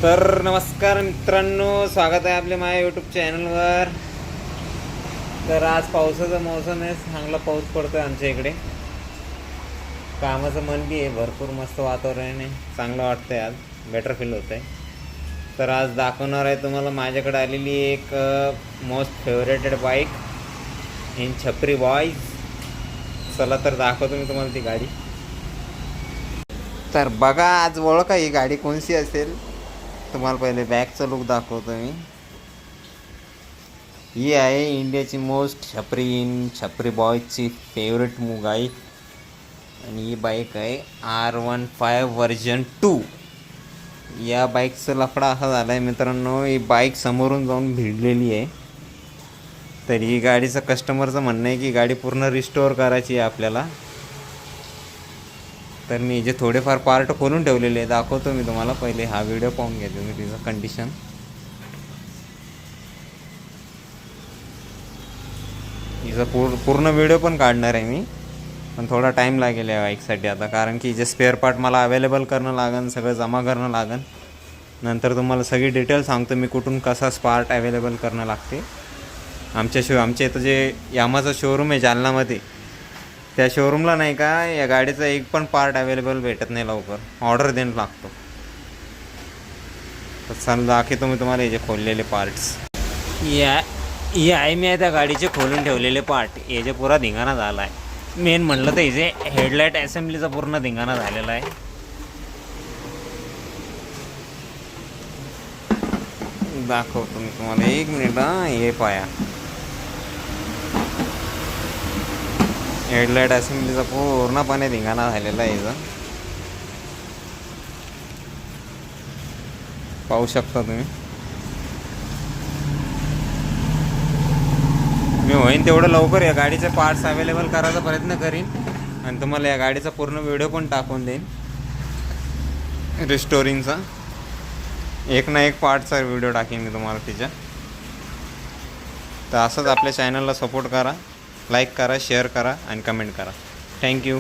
तर नमस्कार मित्रांनो, स्वागत आहे आपले माझ्या यूट्यूब चॅनलवर. तर आज पावसाचा मोसम आहे, चांगला पाऊस पडतो आहे आमच्या इकडे. कामाचं मन बी आहे, भरपूर मस्त वातावरण आहे, चांगलं वाटतं आहे, आज बेटर फील होतं आहे. तर आज दाखवणार आहे तुम्हाला माझ्याकडे आलेली एक मोस्ट फेवरेटेड बाईक इन छपरी बॉईज. चला तर दाखवतो मी तुम्हाला ती गाडी. तर बघा, आज ओळखा ही गाडी कोणती असेल. तुम्हाला पहिले बॅकचा लुक दाखवतो मी. ही आहे इंडियाची मोस्ट छपरी बॉयची फेवरेट बाईक, आणि ही बाईक आहे R15 वर्जन 2. या बाईकचा लफडा असा झाला आहे मित्रांनो, ही बाईक समोरून जाऊन भिडलेली आहे. तर ही गाडीचं कस्टमरचं म्हणणं आहे की गाडी पूर्ण रिस्टोअर करायची आहे आपल्याला. तर मी जे थोडेफार पार्ट खोलून ठेवलेले दाखवतो मी तुम्हाला. पहिले हा व्हिडिओ पाहून घ्या तुम्ही तिचं कंडिशन. हिचं पूर्ण व्हिडिओ पण काढणार आहे मी, पण थोडा टाईम लागेल या बाईकसाठी आता, कारण की जे स्पेअर पार्ट मला अवेलेबल करणं लागेल, सगळं जमा करणं लागेल. नंतर तुम्हाला सगळी डिटेल सांगतो मी, कुठून कसा पार्ट अवेलेबल करणं लागते. आमच्या इथं जे यामाचं शोरूम आहे जालनामध्ये, त्या शोरूमला नाही का या गाडीचा एक पण पार्ट अवेलेबल भेटत नाही लवकर, ऑर्डर द्यायला लागतो. तर चल दाखवतो मी तुम्हाला हे जे खोललेले पार्ट्स. हे आहे मी त्या गाडीचे खोलून ठेवलेले पार्ट. हे जे पुरा धिंगाणा झाला आहे, मेन म्हणलं तर हे हेडलाईट असेंब्लीचा पूर्ण धिंगाणा झालेला आहे. दाखवतो मी तुम्हाला, एक मिनिट. हे पाया हेडलाईट असेंब्लीचा पूर्णपणे धिंगाणा झालेला आहे. याचा पाहू शकता तुम्ही. मी होईन तेवढं लवकर या गाडीचे पार्ट्स अवेलेबल करायचा प्रयत्न करीन, आणि तुम्हाला या गाडीचा पूर्ण व्हिडिओ पण टाकून देईन रिस्टोरिंगचा. एक ना एक पार्टचा व्हिडिओ टाकेन मी तुम्हाला तिच्या. तर असंच आपल्या चॅनलला सपोर्ट करा, लाईक करा, शेअर करा आणि कमेंट करा. थँक्यू.